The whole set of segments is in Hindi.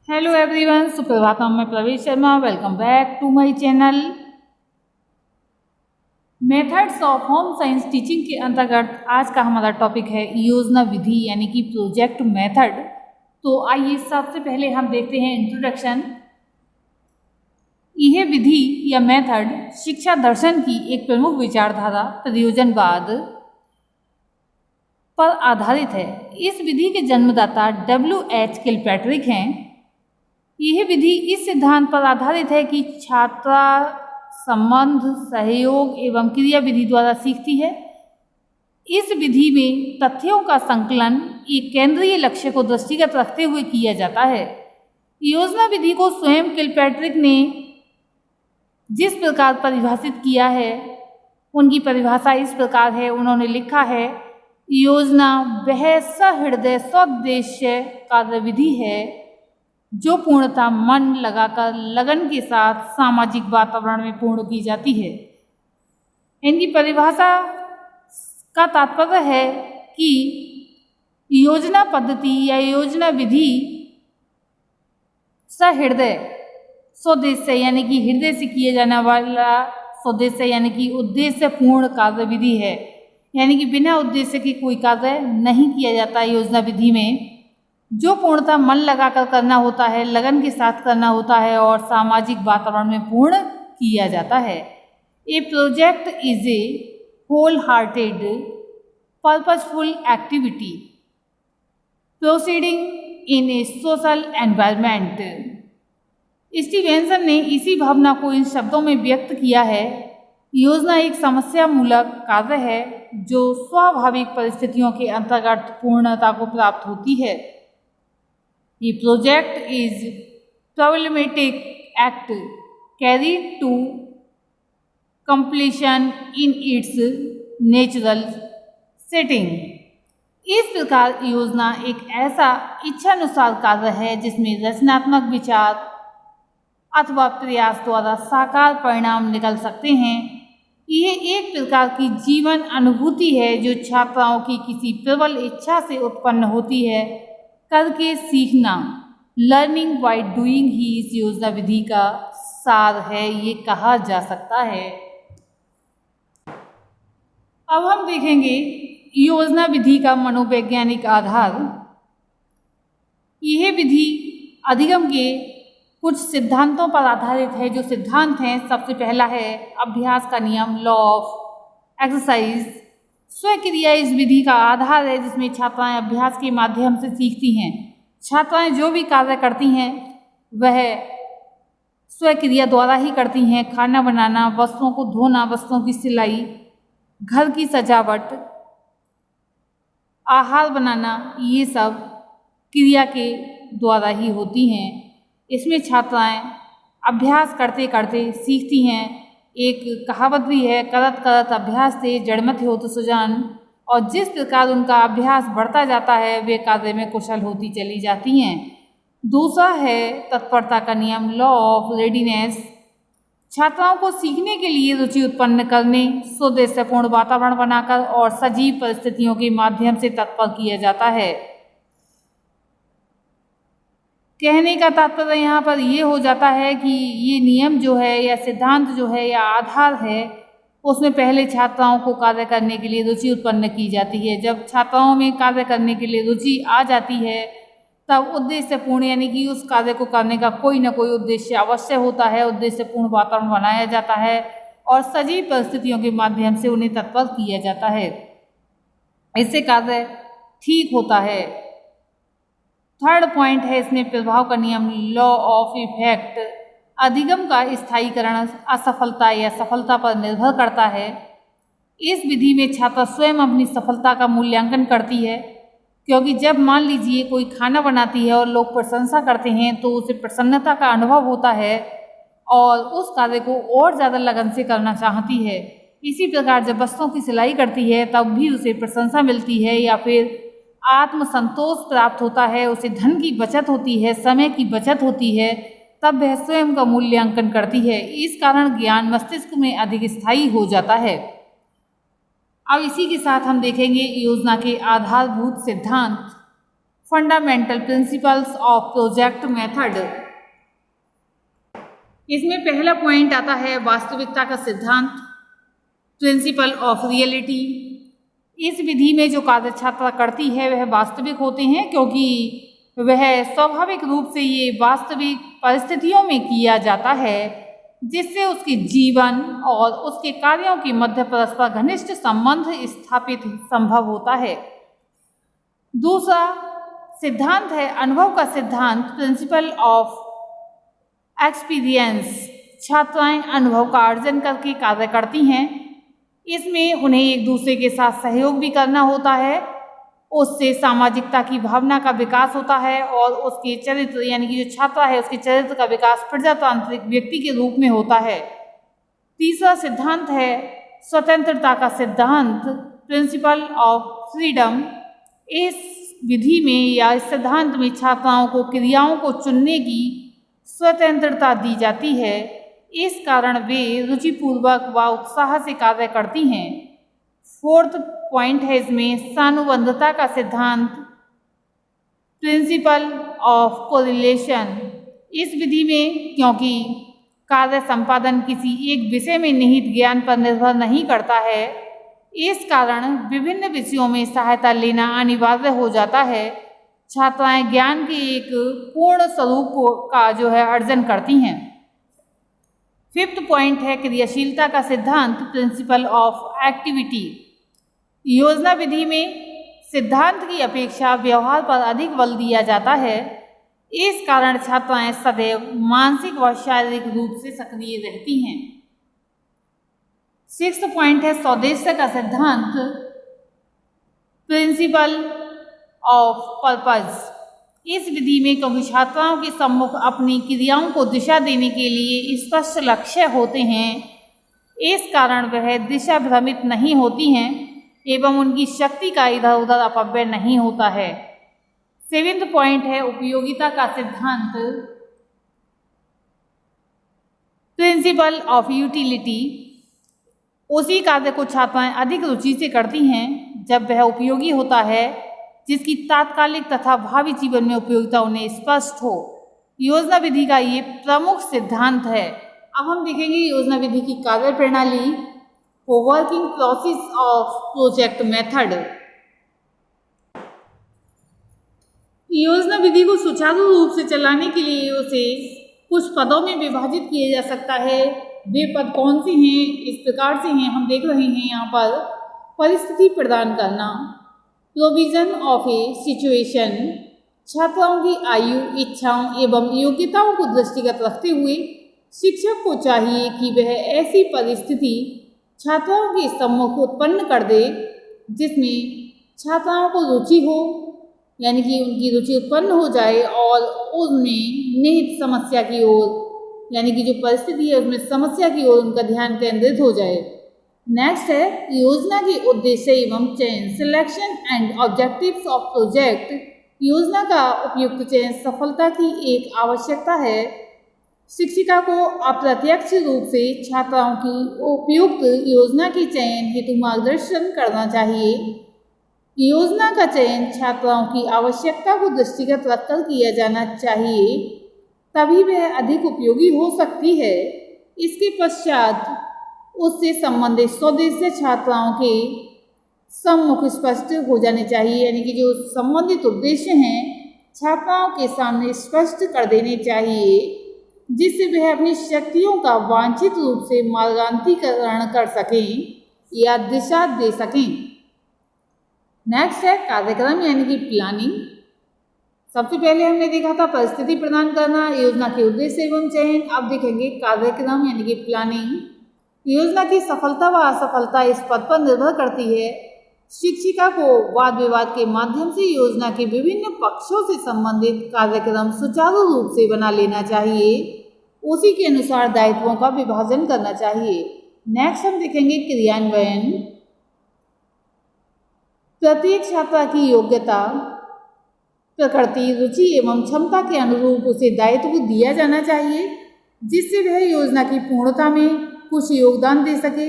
हेलो एवरीवन, सुप्रभातम। मैं Pravesh Sharma. Welcome back to my channel. Methods of home science teaching के अंतर्गत आज का हमारा टॉपिक है योजना विधि यानी कि प्रोजेक्ट मेथड। तो आइए सबसे पहले हम देखते हैं इंट्रोडक्शन। यह विधि या मेथड शिक्षा दर्शन की एक प्रमुख विचारधारा प्रयोजनवाद पर आधारित है। इस विधि के जन्मदाता W.H. किलपैट्रिक हैं। यह विधि इस सिद्धांत पर आधारित है कि छात्रा संबंध, सहयोग एवं क्रिया विधि द्वारा सीखती है। इस विधि में तथ्यों का संकलन एक केंद्रीय लक्ष्य को दृष्टिगत रखते हुए किया जाता है। योजना विधि को स्वयं किलपैट्रिक ने जिस प्रकार परिभाषित किया है, उनकी परिभाषा इस प्रकार है। उन्होंने लिखा है, योजना वह सहृदय सौद्देश्य कार्यविधि है जो पूर्णतः मन लगाकर लगन के साथ सामाजिक वातावरण में पूर्ण की जाती है। इनकी परिभाषा का तात्पर्य है कि योजना पद्धति या योजना विधि सहृदय स्वदेश्य यानी कि हृदय से किए जाने वाला स्वदेश्य यानी कि उद्देश्य पूर्ण कार्यविधि है। यानी कि बिना उद्देश्य के कोई कार्य नहीं किया जाता योजना विधि में, जो पूर्णतः मन लगाकर करना होता है, लगन के साथ करना होता है और सामाजिक वातावरण में पूर्ण किया जाता है। A project is a wholehearted purposeful activity proceeding in a social environment. Stevenson ने इसी भावना को इन शब्दों में व्यक्त किया है, योजना एक समस्या मूलक कार्य है जो स्वाभाविक परिस्थितियों के अंतर्गत पूर्णता को प्राप्त होती है। The project is problematic act carried to completion in its natural setting। इस प्रकार योजना एक ऐसा इच्छानुसार कार्य है जिसमें रचनात्मक विचार अथवा प्रयास द्वारा साकार परिणाम निकल सकते हैं। यह एक प्रकार की जीवन अनुभूति है जो छात्राओं की किसी प्रबल इच्छा से उत्पन्न होती है। करके सीखना, लर्निंग बाय डूइंग ही इस योजना विधि का सार है, ये कहा जा सकता है। अब हम देखेंगे योजना विधि का मनोवैज्ञानिक आधार। यह विधि अधिगम के कुछ सिद्धांतों पर आधारित है। जो सिद्धांत हैं, सबसे पहला है अभ्यास का नियम, लॉ ऑफ एक्सरसाइज। स्वक्रिया इस विधि का आधार है जिसमें छात्राएं अभ्यास के माध्यम से सीखती हैं। छात्राएं जो भी कार्य करती हैं वह स्वक्रिया द्वारा ही करती हैं। खाना बनाना, वस्त्रों को धोना, वस्त्रों की सिलाई, घर की सजावट, आहार बनाना, ये सब क्रिया के द्वारा ही होती हैं। इसमें छात्राएं अभ्यास करते करते सीखती हैं। एक कहावत भी है, करत करत अभ्यास से जड़मत होत सुजान। और जिस प्रकार उनका अभ्यास बढ़ता जाता है वे कार्य में कुशल होती चली जाती हैं। दूसरा है तत्परता का नियम, लॉ ऑफ रेडीनेस। छात्राओं को सीखने के लिए रुचि उत्पन्न करने, स्वदेश्यपूर्ण वातावरण बनाकर और सजीव परिस्थितियों के माध्यम से तत्पर किया जाता है। कहने का तात्पर्य यहाँ पर ये हो जाता है कि ये नियम जो है या सिद्धांत जो है या आधार है, उसमें पहले छात्राओं को कार्य करने के लिए रुचि उत्पन्न की जाती है। जब छात्राओं में कार्य करने के लिए रुचि आ जाती है तब उद्देश्यपूर्ण यानी कि उस कार्य को करने का कोई ना कोई उद्देश्य अवश्य होता है। उद्देश्यपूर्ण वातावरण बनाया जाता है और सजीव परिस्थितियों के माध्यम से उन्हें तत्पर किया जाता है। इससे कार्य ठीक होता है। थर्ड पॉइंट है इसमें प्रभाव का नियम, लॉ ऑफ इफेक्ट। अधिगम का स्थायीकरण असफलता या सफलता पर निर्भर करता है। इस विधि में छात्रा स्वयं अपनी सफलता का मूल्यांकन करती है, क्योंकि जब मान लीजिए कोई खाना बनाती है और लोग प्रशंसा करते हैं तो उसे प्रसन्नता का अनुभव होता है और उस कार्य को और ज़्यादा लगन से करना चाहती है। इसी प्रकार जब वस्त्रों की सिलाई करती है तब भी उसे प्रशंसा मिलती है या फिर आत्मसंतोष प्राप्त होता है, उसे धन की बचत होती है, समय की बचत होती है, तब वह स्वयं का मूल्यांकन करती है। इस कारण ज्ञान मस्तिष्क में अधिक स्थायी हो जाता है। अब इसी के साथ हम देखेंगे योजना के आधारभूत सिद्धांत। Fundamental principles of project method. इसमें पहला पॉइंट आता है वास्तविकता का सिद्धांत, प्रिंसिपल ऑफ रियलिटी। इस विधि में जो कार्य छात्रा करती है वह वास्तविक होते हैं, क्योंकि वह स्वाभाविक रूप से ये वास्तविक परिस्थितियों में किया जाता है, जिससे उसके जीवन और उसके कार्यों के मध्य परस्पर घनिष्ठ संबंध स्थापित संभव होता है। दूसरा सिद्धांत है अनुभव का सिद्धांत, प्रिंसिपल ऑफ एक्सपीरियंस। छात्राएं अनुभव का अर्जन करके कार्य करती हैं। इसमें उन्हें एक दूसरे के साथ सहयोग भी करना होता है, उससे सामाजिकता की भावना का विकास होता है और उसके चरित्र यानी कि जो छात्रा है उसके चरित्र का विकास प्रजातांत्रिक व्यक्ति के रूप में होता है। तीसरा सिद्धांत है स्वतंत्रता का सिद्धांत, प्रिंसिपल ऑफ फ्रीडम। इस विधि में या इस सिद्धांत में छात्राओं को क्रियाओं को चुनने की स्वतंत्रता दी जाती है, इस कारण वे रुचिपूर्वक व उत्साह से कार्य करती हैं। फोर्थ पॉइंट है इसमें सानुबंधता का सिद्धांत, प्रिंसिपल ऑफ कोरिलेशन। इस विधि में क्योंकि कार्य संपादन किसी एक विषय में निहित ज्ञान पर निर्भर नहीं करता है, इस कारण विभिन्न विषयों में सहायता लेना अनिवार्य हो जाता है। छात्राएं ज्ञान के एक पूर्ण स्वरूप का जो है अर्जन करती हैं। फिफ्थ पॉइंट है क्रियाशीलता का सिद्धांत, प्रिंसिपल ऑफ एक्टिविटी। योजना विधि में सिद्धांत की अपेक्षा व्यवहार पर अधिक बल दिया जाता है, इस कारण छात्राएं सदैव मानसिक व शारीरिक रूप से सक्रिय रहती हैं। सिक्स्थ पॉइंट है सौदेश्य का सिद्धांत, प्रिंसिपल ऑफ पर्पस। इस विधि में क्योंकि छात्राओं के सम्मुख अपनी क्रियाओं को दिशा देने के लिए स्पष्ट लक्ष्य होते हैं, इस कारण वह दिशा भ्रमित नहीं होती हैं एवं उनकी शक्ति का इधर उधर अपव्यय नहीं होता है। सेवेंथ पॉइंट है उपयोगिता का सिद्धांत, प्रिंसिपल ऑफ यूटिलिटी। उसी कार्य को छात्राएं अधिक रुचि से करती हैं जब वह उपयोगी होता है, जिसकी तात्कालिक तथा भावी जीवन में उपयोगिता उन्हें स्पष्ट हो। योजना विधि का ये प्रमुख सिद्धांत है। अब हम देखेंगे योजना विधि की कार्य प्रणाली, working process of project method. योजना विधि को सुचारू रूप से चलाने के लिए उसे कुछ पदों में विभाजित किया जा सकता है। वे पद कौन से हैं? इस प्रकार से हैं, हम देख रहे हैं यहाँ पर। परिस्थिति प्रदान करना, प्रोविजन ऑफ ए सिचुएशन। छात्राओं की आयु, इच्छाओं एवं योग्यताओं को दृष्टिगत रखते हुए शिक्षक को चाहिए कि वह ऐसी परिस्थिति छात्राओं के सम्मुख उत्पन्न कर दे जिसमें छात्राओं को रुचि हो, यानी कि उनकी रुचि उत्पन्न हो जाए और उनमें निहित समस्या की ओर, यानी कि जो परिस्थिति है उसमें समस्या की ओर उनका ध्यान केंद्रित हो जाए। नेक्स्ट है योजना के उद्देश्य एवं चयन, selection and objectives of project. योजना का उपयुक्त चयन सफलता की एक आवश्यकता है। शिक्षिका को अप्रत्यक्ष रूप से छात्राओं की उपयुक्त योजना के चयन हेतु मार्गदर्शन करना चाहिए। योजना का चयन छात्राओं की आवश्यकता को दृष्टिगत रखकर किया जाना चाहिए, तभी वह अधिक उपयोगी हो सकती है। इसके पश्चात उससे संबंधित स्वदेशी छात्राओं के सम्मुख स्पष्ट हो जाने चाहिए, यानी कि जो संबंधित उद्देश्य हैं छात्राओं के सामने स्पष्ट कर देने चाहिए, जिससे वह अपनी शक्तियों का वांछित रूप से मार्गांतरीकरण कर सकें या दिशा दे सकें। नेक्स्ट है कार्यक्रम यानी कि प्लानिंग। सबसे पहले हमने देखा था परिस्थिति प्रदान करना, योजना के उद्देश्य एवं चयन। अब देखेंगे कार्यक्रम यानी कि प्लानिंग। योजना की सफलता व असफलता इस पद पर निर्भर करती है। शिक्षिका को वाद विवाद के माध्यम से योजना के विभिन्न पक्षों से संबंधित कार्यक्रम सुचारू रूप से बना लेना चाहिए। उसी के अनुसार दायित्वों का विभाजन करना चाहिए। नेक्स्ट हम देखेंगे क्रियान्वयन। प्रत्येक छात्रा की योग्यता, प्रकृति, रुचि एवं क्षमता के अनुरूप उसे दायित्व दिया जाना चाहिए, जिससे वह योजना की पूर्णता में कुछ योगदान दे सके।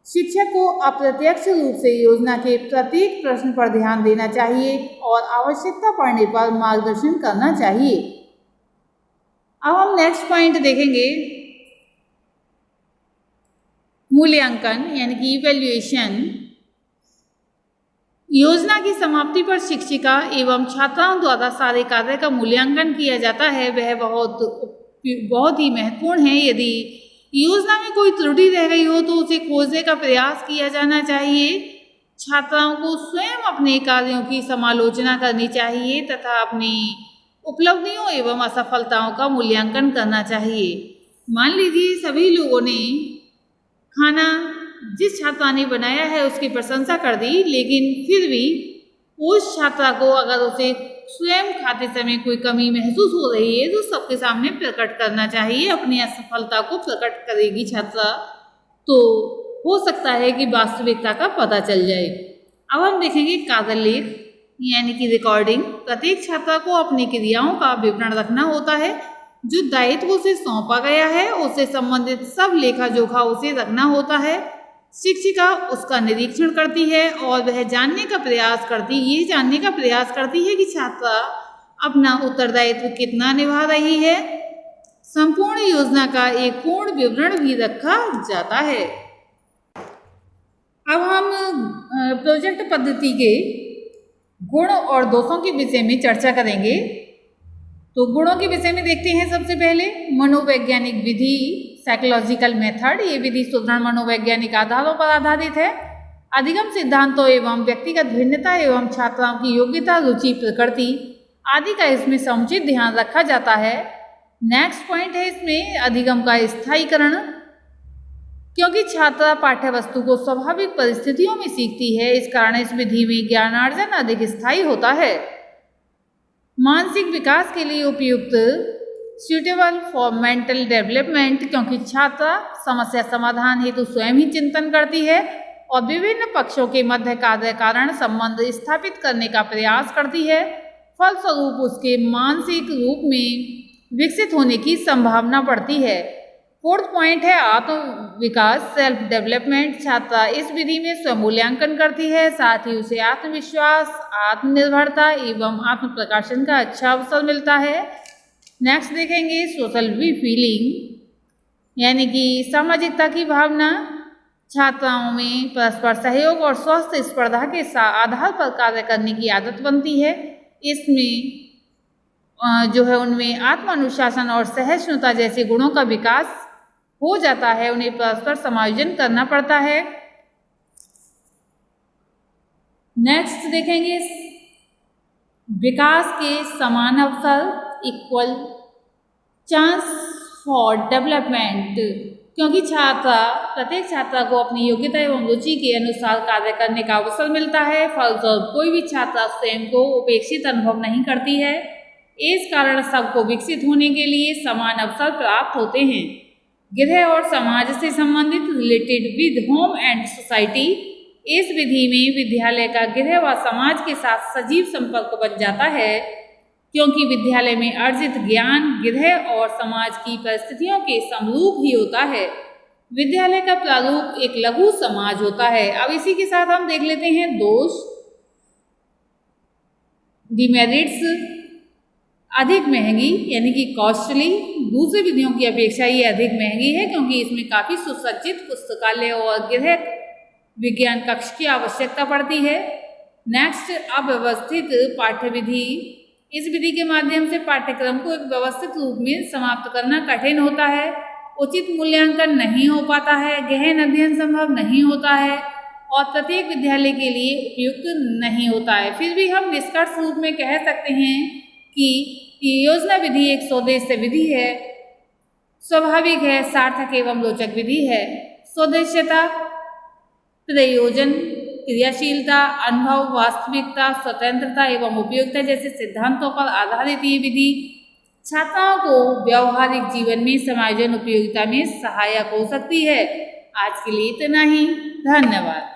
शिक्षक को अप्रत्यक्ष रूप से योजना के प्रत्येक प्रश्न पर ध्यान देना चाहिए और आवश्यकता पड़ने पर मार्गदर्शन करना चाहिए। अब हम नेक्स्ट पॉइंट देखेंगे, मूल्यांकन यानी कि इवैल्यूएशन। योजना की समाप्ति पर शिक्षिका एवं छात्राओं द्वारा सारे कार्य का मूल्यांकन किया जाता है। वह बहुत ही महत्वपूर्ण है। यदि योजना में कोई त्रुटि रह गई हो तो उसे खोजने का प्रयास किया जाना चाहिए। छात्राओं को स्वयं अपने कार्यों की समालोचना करनी चाहिए तथा अपनी उपलब्धियों एवं असफलताओं का मूल्यांकन करना चाहिए। मान लीजिए सभी लोगों ने खाना जिस छात्रा ने बनाया है उसकी प्रशंसा कर दी, लेकिन फिर भी उस छात्रा को अगर उसे स्वयं खाते समय कोई कमी महसूस हो रही है तो सबके सामने प्रकट करना चाहिए। अपनी असफलता को प्रकट करेगी छात्रा तो हो सकता है कि वास्तविकता का पता चल जाए। अब हम देखेंगे कार्यलेख यानी कि रिकॉर्डिंग। प्रत्येक छात्रा को अपनी क्रियाओं का विवरण रखना होता है। जो दायित्व उसे सौंपा गया है उससे संबंधित सब लेखा जोखा उसे रखना होता है। शिक्षिका उसका निरीक्षण करती है और वह ये जानने का प्रयास करती है कि छात्रा अपना उत्तरदायित्व कितना निभा रही है। संपूर्ण योजना का एक पूर्ण विवरण भी रखा जाता है। अब हम प्रोजेक्ट पद्धति के गुण और दोषों के विषय में चर्चा करेंगे। तो गुणों के विषय में देखते हैं। सबसे पहले मनोवैज्ञानिक विधि, साइकोलॉजिकल मेथड। ये विधि सुदृढ़ मनोवैज्ञानिक आधारों पर आधारित है। अधिगम सिद्धांतों एवं व्यक्तिगत भिन्नता एवं छात्राओं की योग्यता, रुचि, प्रकृति आदि का इसमें समुचित ध्यान रखा जाता है। नेक्स्ट पॉइंट है इसमें अधिगम का स्थायीकरण, क्योंकि छात्रा पाठ्य वस्तु को स्वाभाविक परिस्थितियों में सीखती है, इस कारण इस विधि में ज्ञानार्जन अधिक स्थायी होता है। मानसिक विकास के लिए उपयुक्त, सुटेबल फॉर मेंटल डेवलपमेंट, क्योंकि छात्रा समस्या समाधान हेतु स्वयं ही चिंतन करती है और विभिन्न पक्षों के मध्य कार्य कारण संबंध स्थापित करने का प्रयास करती है। फलस्वरूप उसके मानसिक रूप में विकसित होने की संभावना बढ़ती है। फोर्थ पॉइंट है आत्म विकास, सेल्फ डेवलपमेंट। छात्रा इस विधि में स्वमूल्यांकन करती है, साथ ही उसे आत्मविश्वास, आत्मनिर्भरता एवं आत्म प्रकाशन का अच्छा अवसर मिलता है। नेक्स्ट देखेंगे सोशल फीलिंग यानी कि सामाजिकता की भावना। छात्राओं में परस्पर सहयोग और स्वस्थ स्पर्धा के आधार पर कार्य करने की आदत बनती है। इसमें जो है उनमें आत्मानुशासन और सहिष्णुता जैसे गुणों का विकास हो जाता है। उन्हें परस्पर समायोजन करना पड़ता है। नेक्स्ट देखेंगे विकास के समान अवसर, इक्वल चांस फॉर डेवलपमेंट, क्योंकि प्रत्येक छात्रा को अपनी योग्यता एवं रुचि के अनुसार कार्य करने का अवसर मिलता है। फलस्वरूप कोई भी छात्रा स्वयं को उपेक्षित अनुभव नहीं करती है। इस कारण सबको विकसित होने के लिए समान अवसर प्राप्त होते हैं। गृह और समाज से संबंधित, related with home and society. इस विधि में विद्यालय का गृह व समाज के साथ सजीव संपर्क बन जाता है, क्योंकि विद्यालय में अर्जित ज्ञान गृह और समाज की परिस्थितियों के समरूप ही होता है। विद्यालय का प्रारूप एक लघु समाज होता है। अब इसी के साथ हम देख लेते हैं दोष, डिमेरिट्स। अधिक महंगी यानी कि कॉस्टली, दूसरी विधियों की अपेक्षा ये अधिक महंगी है क्योंकि इसमें काफ़ी सुसज्जित पुस्तकालय और गृह विज्ञान कक्ष की आवश्यकता पड़ती है। नेक्स्ट, अव्यवस्थित पाठ्य विधि। इस विधि के माध्यम से पाठ्यक्रम को एक व्यवस्थित रूप में समाप्त करना कठिन होता है। उचित मूल्यांकन नहीं हो पाता है, गहन अध्ययन संभव नहीं होता है और प्रत्येक विद्यालय के लिए उपयुक्त नहीं होता है। फिर भी हम निष्कर्ष रूप में कह सकते हैं कि योजना विधि एक स्वदेश्य विधि है, स्वाभाविक है, सार्थक एवं रोचक विधि है। स्वदेश्यता, प्रयोजन, क्रियाशीलता, अनुभव, वास्तविकता, स्वतंत्रता एवं उपयोगिता जैसे सिद्धांतों पर आधारित ये विधि छात्राओं को व्यवहारिक जीवन में समायोजन उपयोगिता में सहायक हो सकती है। आज के लिए इतना ही। धन्यवाद।